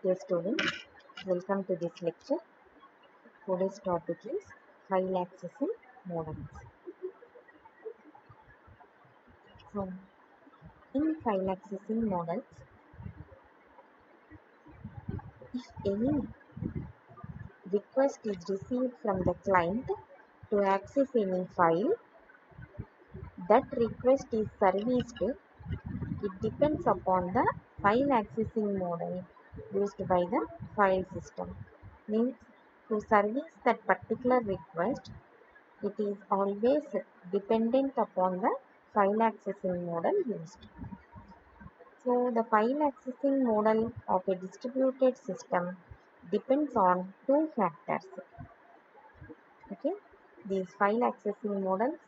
Dear students, welcome to this lecture. Today's topic is file accessing models. So, in file accessing models, if any request is received from the client to access any file, that request is serviced. It depends upon the file accessing model used by the file system. Means to service that particular request, it is always dependent upon the file accessing model used. So the file accessing model of a distributed system depends on two factors. Okay, these file accessing models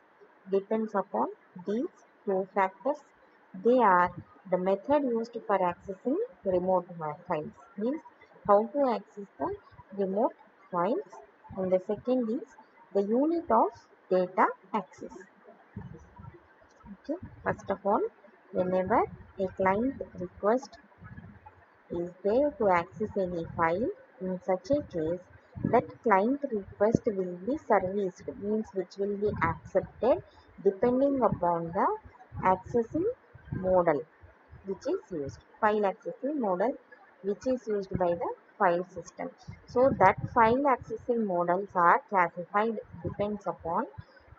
depends upon these two factors. They are the method used for accessing remote files, means how to access the remote files, and the second is the unit of data access. Okay, first of all, whenever a client request is there to access any file, in such a case, that client request will be serviced, means which will be accepted depending upon the accessing model which is used, file accessing model which is used by the file system. So that file accessing models are classified depends upon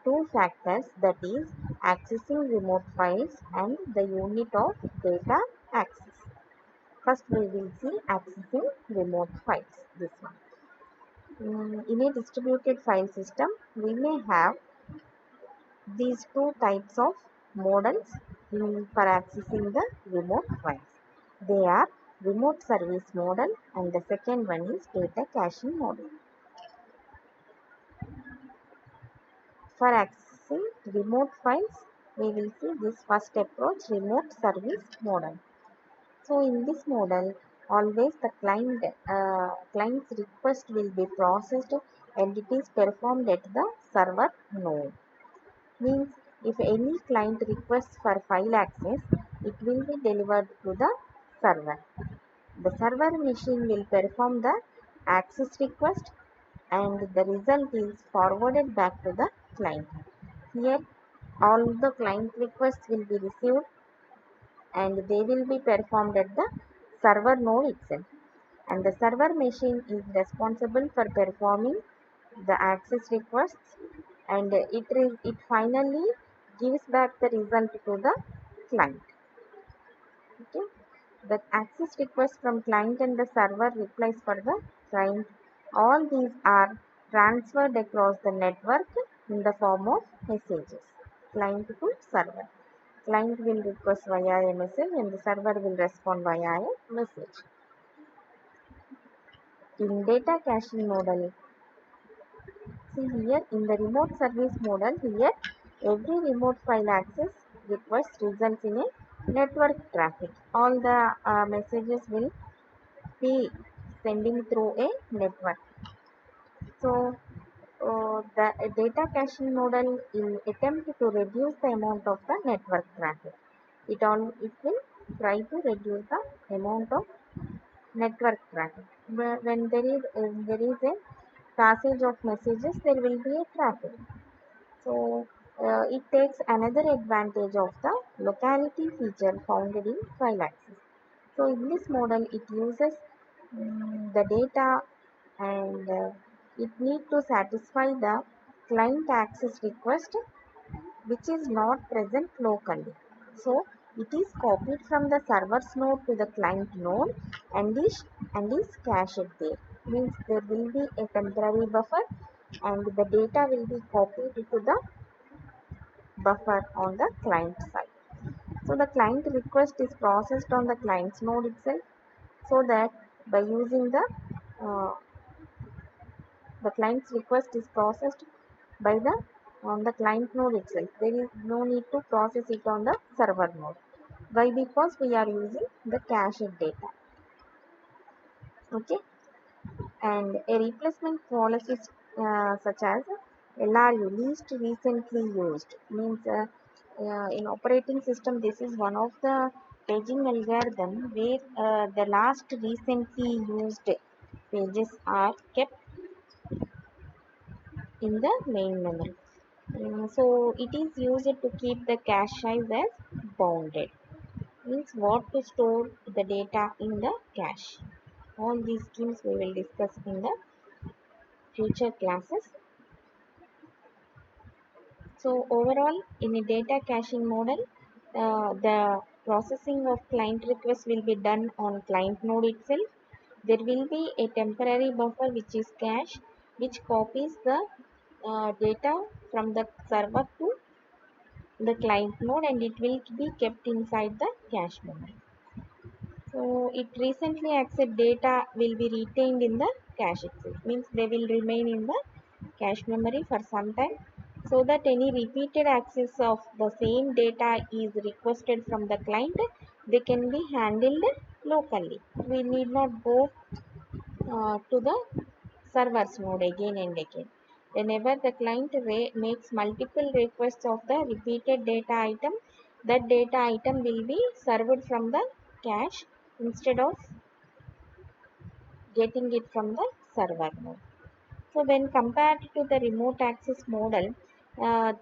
two factors, that is accessing remote files and the unit of data access. First we will see accessing remote files, this one. In a distributed file system, we may have these two types of models for accessing the remote files. They are remote service model and the second one is data caching model. For accessing remote files, we will see this first approach, remote service model. So in this model, always the client's request will be processed and it is performed at the server node. Means if any client requests for file access, it will be delivered to the server. The server machine will perform the access request and the result is forwarded back to the client. Here all the client requests will be received and they will be performed at the server node itself. And the server machine is responsible for performing the access requests and it finally gives back the result to the client. Okay. The access request from client and the server replies for the client. All these are transferred across the network in the form of messages. Client to server. Client will request via a message and the server will respond via a message. In data caching model, see here in the remote service model, here every remote file access request results in a network traffic. All the messages will be sending through a network. So the data caching model in attempt to reduce the amount of the network traffic. It will try to reduce the amount of network traffic. When there is a passage of messages, there will be a traffic. So it takes another advantage of the locality feature found in file access. So in this model, it uses the data and it need to satisfy the client access request which is not present locally. So it is copied from the server's node to the client node and is cached there. Means there will be a temporary buffer and the data will be copied to the buffer on the client side. So the client request is processed on the client's node itself, so that by using uh, the client's request is processed by the on the client node itself. There is no need to process it on the server node. Why? Because we are using the cached data. Okay, and a replacement policy such as LRU, least recently used, means in operating system this is one of the paging algorithm where the last recently used pages are kept in the main memory. So it is used to keep the cache size as bounded. Means what to store the data in the cache. All these schemes we will discuss in the future classes. So overall, in a data caching model, the processing of client requests will be done on client node itself. There will be a temporary buffer which is cache, which copies the data from the server to the client node, and it will be kept inside the cache memory. So it recently accessed data will be retained in the cache itself. Means they will remain in the cache memory for some time, so that any repeated access of the same data is requested from the client, they can be handled locally. We need not go to the servers node again and again. Whenever the client makes multiple requests of the repeated data item, that data item will be served from the cache instead of getting it from the server node. So when compared to the remote access model,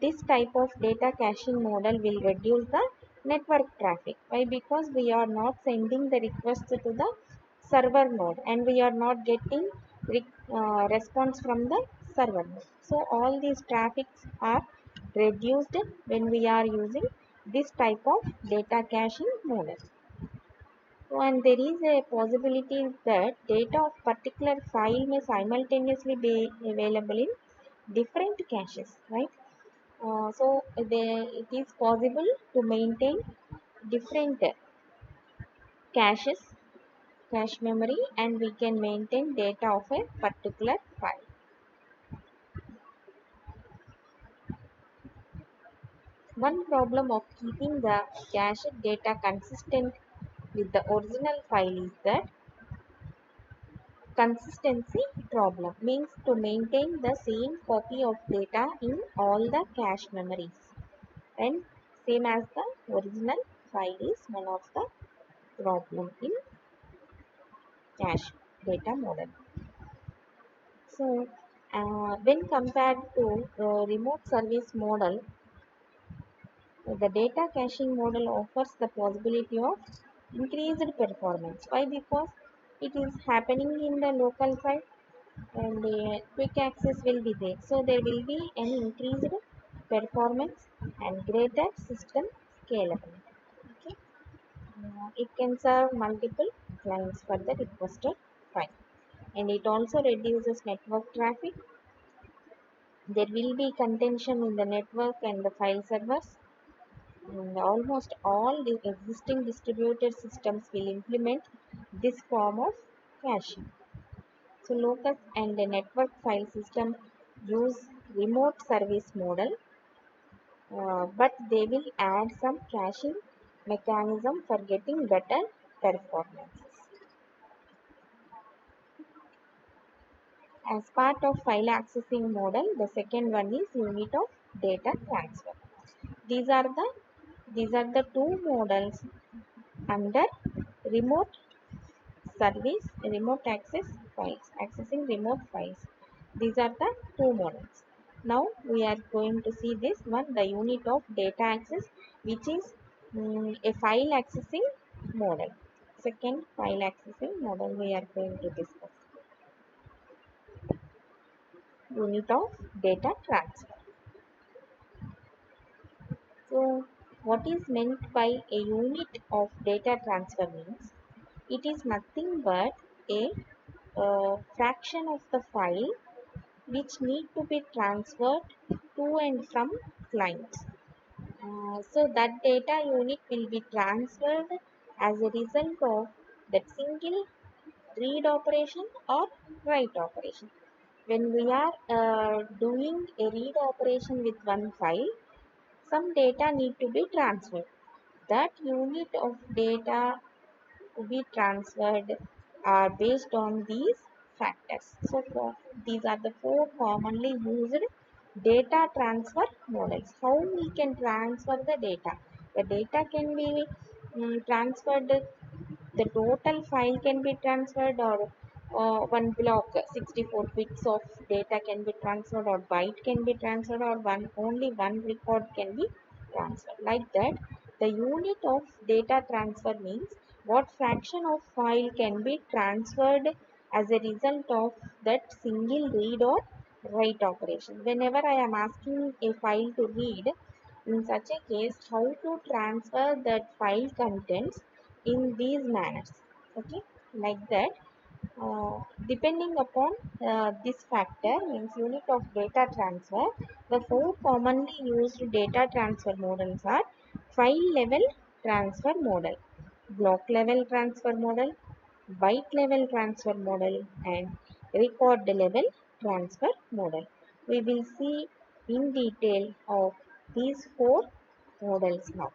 this type of data caching model will reduce the network traffic. Why? Because we are not sending the request to the server node and we are not getting response from the server node. So all these traffics are reduced when we are using this type of data caching model. So, and there is a possibility that data of particular file may simultaneously be available in different caches, right? It is possible to maintain different caches, cache memory, and we can maintain data of a particular file. One problem of keeping the cache data consistent with the original file is that consistency problem, means to maintain the same copy of data in all the cache memories and same as the original file is one of the problem in cache data model. So when compared to remote service model, the data caching model offers the possibility of increased performance. Why? Because it is happening in the local site and quick access will be there. So there will be an increased performance and greater system scalability. Okay. It can serve multiple clients for the requested file, and it also reduces network traffic. There will be contention in the network and the file servers. And almost all the existing distributed systems will implement this form of caching. So locus and the network file system use remote service model, but they will add some caching mechanism for getting better performances. As part of file accessing model, the second one is unit of data transfer. These are the two models under remote service, remote access files, accessing remote files. These are the two models. Now we are going to see this one, the unit of data access, which is a file accessing model. Second file accessing model we are going to discuss. Unit of data transfer. So what is meant by a unit of data transfer means it is nothing but a fraction of the file which need to be transferred to and from clients. So that data unit will be transferred as a result of that single read operation or write operation. When we are doing a read operation with one file, some data need to be transferred. That unit of data to be transferred are based on these factors. So these are the four commonly used data transfer models. How we can transfer the data? The data can be transferred, the total file can be transferred, or one block 64 bits of data can be transferred, or byte can be transferred, or only one record can be transferred. Like that, the unit of data transfer means what fraction of file can be transferred as a result of that single read or write operation. Whenever I am asking a file to read, in such a case, how to transfer that file contents in these manners. Okay, like that. Depending upon this factor, means unit of data transfer, the four commonly used data transfer models are file level transfer model, block level transfer model, byte level transfer model, and record level transfer model. We will see in detail of these four models now.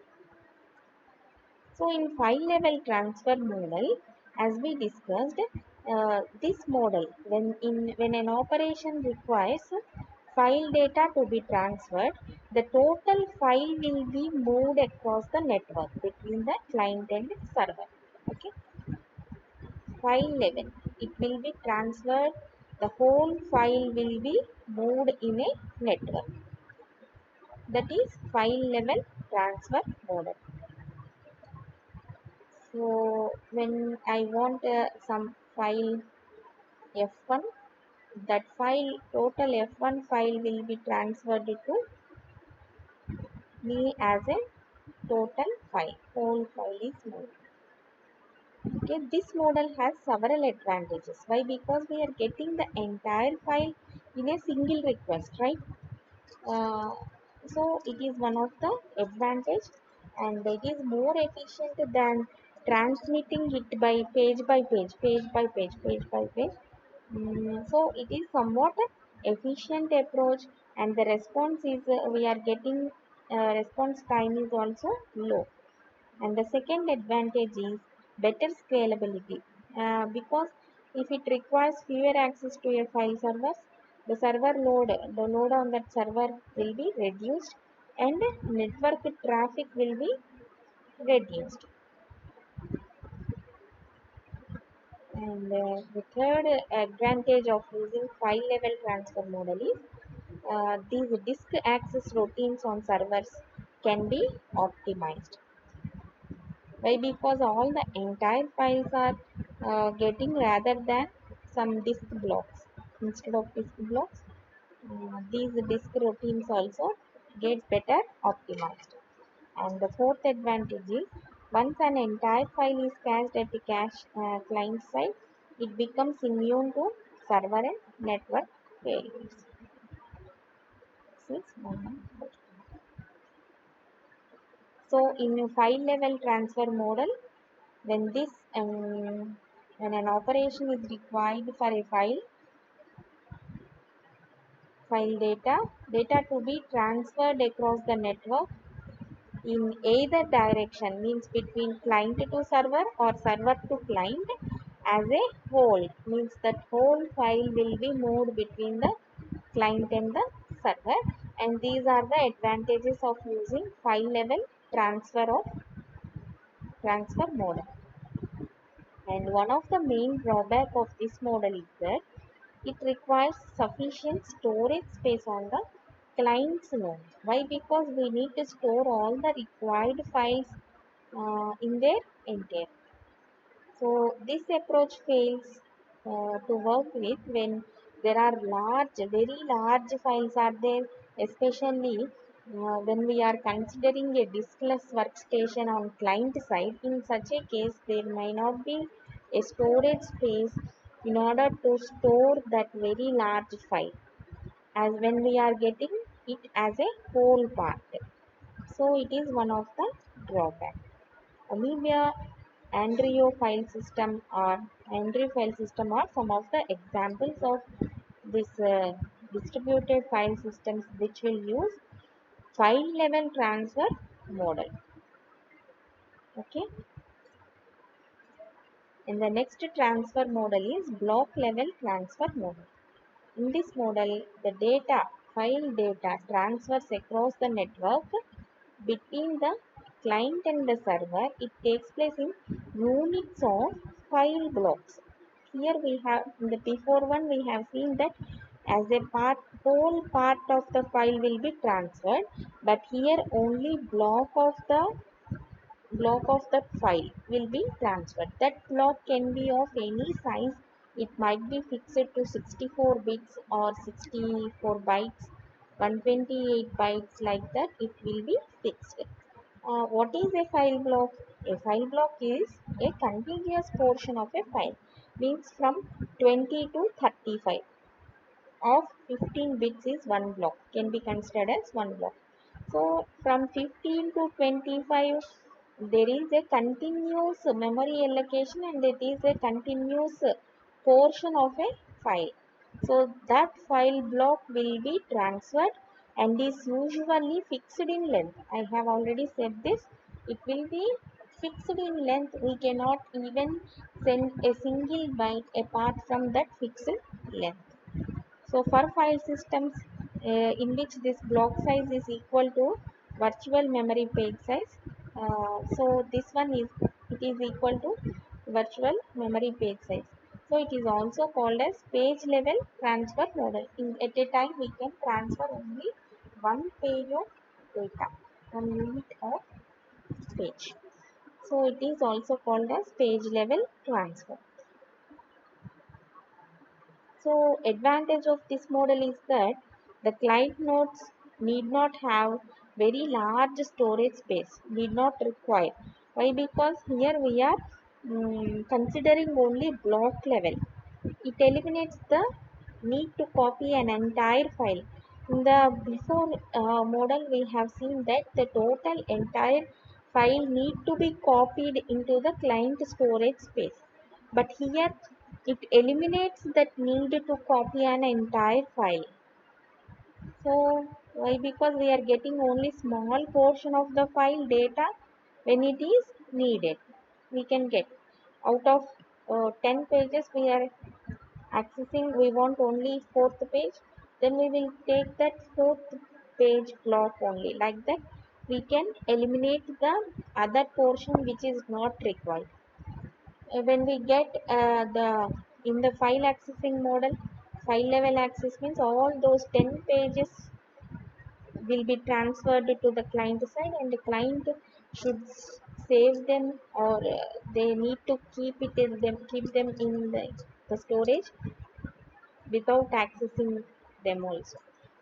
So in file level transfer model, as we discussed, this model, when an operation requires file data to be transferred, the total file will be moved across the network between the client and server. Okay, file level, it will be transferred. The whole file will be moved in a network. That is file level transfer model. So when I want some file F1, that file, total F1 file will be transferred to me as a total file. Whole file is moved. Okay, this model has several advantages. Why? Because we are getting the entire file in a single request, right? Uh, so it is one of the advantage, and it is more efficient than transmitting it by page. So it is somewhat efficient approach, and the response is we are getting response time is also low. And the second advantage is better scalability, because if it requires fewer access to a file servers, the load on that server will be reduced, and network traffic will be reduced. And the third advantage of using file level transfer model is these disk access routines on servers can be optimized. Why? Because all the entire files are getting rather than some disk blocks. Instead of disk blocks, these disk routines also get better optimized. And the fourth advantage is once an entire file is cached at the client side, it becomes immune to server and network failures. Six, so in a file level transfer model, when this when an operation is required for a file data to be transferred across the network in either direction, means between client to server or server to client, as a whole, means that whole file will be moved between the client and the server. And these are the advantages of using file level transfer model. And one of the main drawback of this model is that it requires sufficient storage space on the client's node. Why? Because we need to store all the required files in their entire. So this approach fails to work with when there are very large files are there, especially when we are considering a diskless workstation on client side. In such a case, there may not be a storage space in order to store that very large file, as when we are getting it as a whole part. So it is one of the drawbacks. Amoeba Andrio file system or Andrew file system are some of the examples of this distributed file systems which will use file level transfer model. Okay. And the next transfer model is block level transfer model. In this model, the file data transfers across the network between the client and the server, it takes place in units of file blocks. Here we have, in the before one, we have seen that as a part, whole part of the file will be transferred, but here only block of that file will be transferred. That block can be of any size. It might be fixed to 64 bits or 64 bytes, 128 bytes, like that it will be fixed. What is a file block? A file block is a contiguous portion of a file, means from 20 to 35 of 15 bits is one block, can be considered as one block. So from 15 to 25 there is a continuous memory allocation and it is a continuous portion of a file. So that file block will be transferred and is usually fixed in length. I have already said this. It will be fixed in length. We cannot even send a single byte apart from that fixed length. So for file systems in which this block size is equal to virtual memory page size, so this one is, it is equal to virtual memory page size. So it is also called as page level transfer model. At a time we can transfer only one page of data, one unit of page. So it is also called as page level transfer. So advantage of this model is that the client nodes need not have very large storage space, need not require. Why? Because here we are considering only block level. It eliminates the need to copy an entire file. In the before model, we have seen that the total entire file need to be copied into the client storage space. But here it eliminates that need to copy an entire file. So why? Because we are getting only small portion of the file data when it is needed. We can get out of 10 pages we are accessing, we want only fourth page, then we will take that fourth page block only. Like that we can eliminate the other portion which is not required. When we get the in the file accessing model, file level access means all those 10 pages will be transferred to the client side and the client should save them, or they need to keep them in the storage without accessing them also.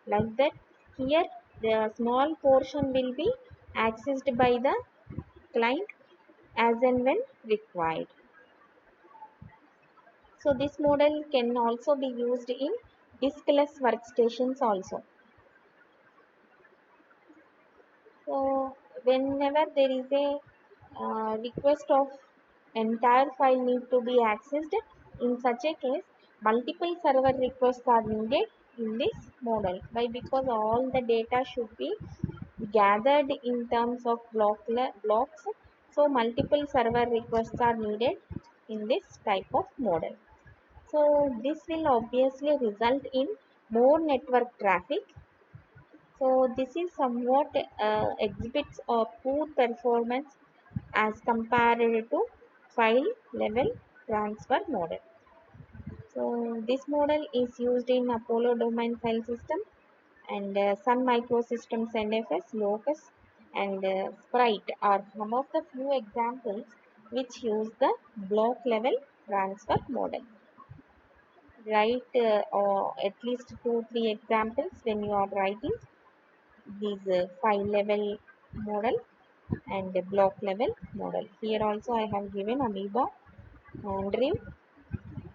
Like that here the small portion will be accessed by the client as and when required. So this model can also be used in diskless workstations also. So whenever there is a request of entire file need to be accessed, in such a case multiple server requests are needed in this model. Why? Because all the data should be gathered in terms of blocks. So multiple server requests are needed in this type of model. So this will obviously result in more network traffic. So this is somewhat exhibits a poor performance as compared to file level transfer model. So this model is used in Apollo domain file system and Sun Microsystems NFS, Locus and Sprite are some of the few examples which use the block level transfer model. Write or at least 2-3 examples when you are writing these file level model and block level model. Here also I have given Amoeba Andrew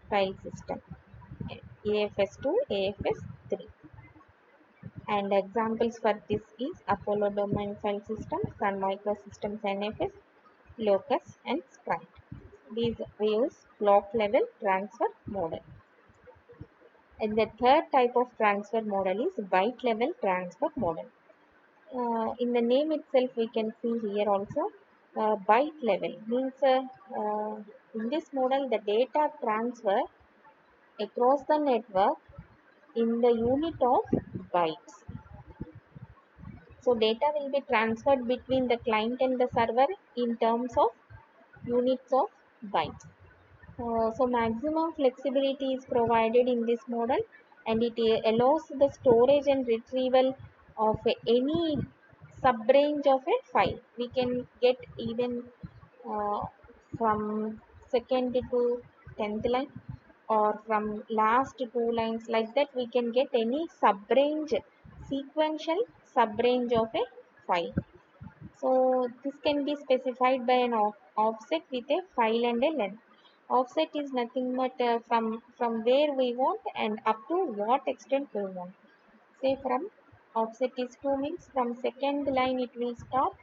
file system, AFS2, AFS3, and examples for this is Apollo domain file system, Sun Microsystems NFS, Locus and Sprite. These we use block level transfer model. And the third type of transfer model is byte level transfer model. In the name itself we can see here also byte level means in this model the data transfer across the network in the unit of bytes. So data will be transferred between the client and the server in terms of units of bytes. So maximum flexibility is provided in this model, and it allows the storage and retrieval of any sub-range of a file. We can get even uh, from second to 10th line, or from last two lines, like that we can get any sub-range, sequential sub-range of a file. So this can be specified by an offset with a file and a length. Offset is nothing but from where we want and up to what extent we want. Say from offset is 2 means from second line it will stop,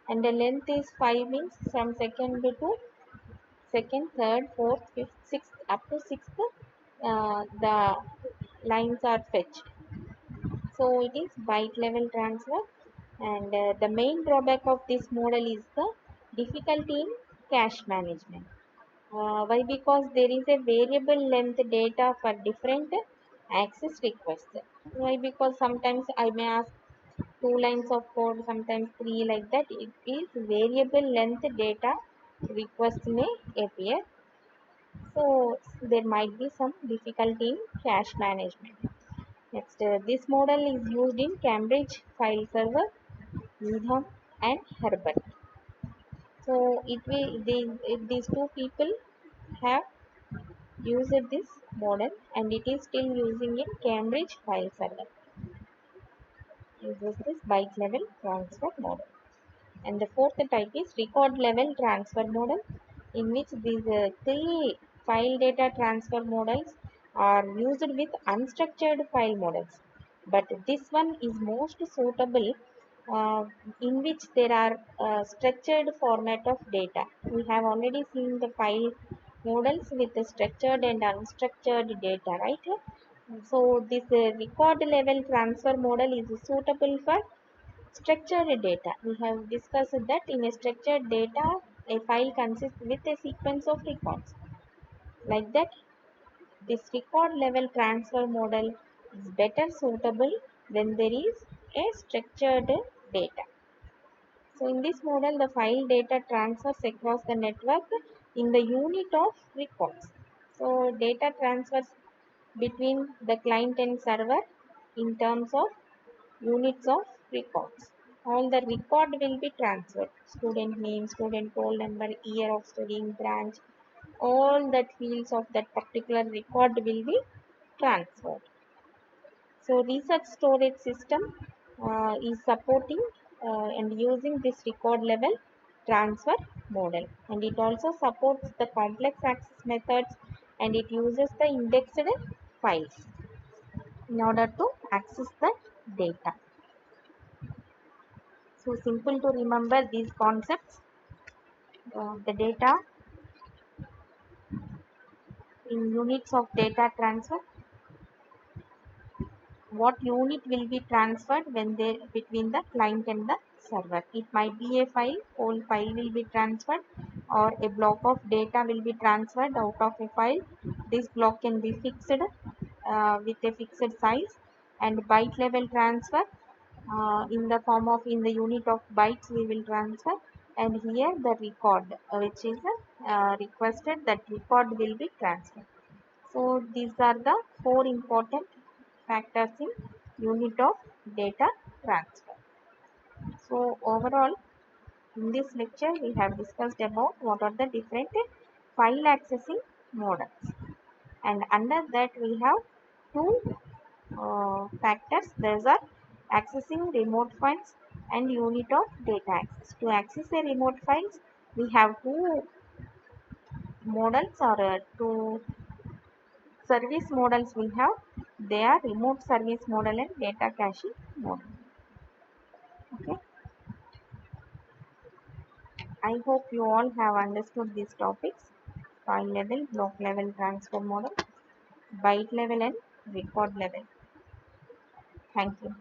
and the length is 5 means from second to second, third, fourth, fifth, sixth, up to sixth, the lines are fetched. So it is byte level transfer, and the main drawback of this model is the difficulty in cache management. Why? Because there is a variable length data for different access requests. Why? Because sometimes I may ask two lines of code, sometimes three, like that. It is variable length data requests may appear. So there might be some difficulty in cache management. Next, this model is used in Cambridge File Server, Needham, and Herbert. So these two people have used this model, and it is still using in Cambridge File Server. Uses this byte level transfer model. And the fourth type is record level transfer model, in which these three file data transfer models are used with unstructured file models. But this one is most suitable in which there are structured format of data. We have already seen the file models with the structured and unstructured data, right? So this record level transfer model is suitable for structured data. We have discussed that in a structured data, a file consists with a sequence of records. Like that, this record level transfer model is better suitable when there is a structured data. So in this model, the file data transfers across the network in the unit of records. So data transfers between the client and server in terms of units of records. All the record will be transferred. Student name, student roll number, year of studying, branch, all that fields of that particular record will be transferred. So research storage system is supporting and using this record level transfer model, and it also supports the complex access methods, and it uses the indexed files in order to access the data. So simple to remember these concepts. The data in units of data transfer. What unit will be transferred when they between the client and the server? It might be a file, whole file will be transferred, or a block of data will be transferred out of a file. This block can be fixed with a fixed size, and byte level transfer in the form of in the unit of bytes we will transfer, and here the record which is requested, that record will be transferred. So these are the four important factors in unit of data transfer. So overall in this lecture we have discussed about what are the different file accessing models, and under that we have two factors. Those are accessing remote files and unit of data access. To access a remote files, we have two models, or two service models we have. They are remote service model and data caching model. Okay. I hope you all have understood these topics: file level, block level transfer model, byte level, and record level. Thank you.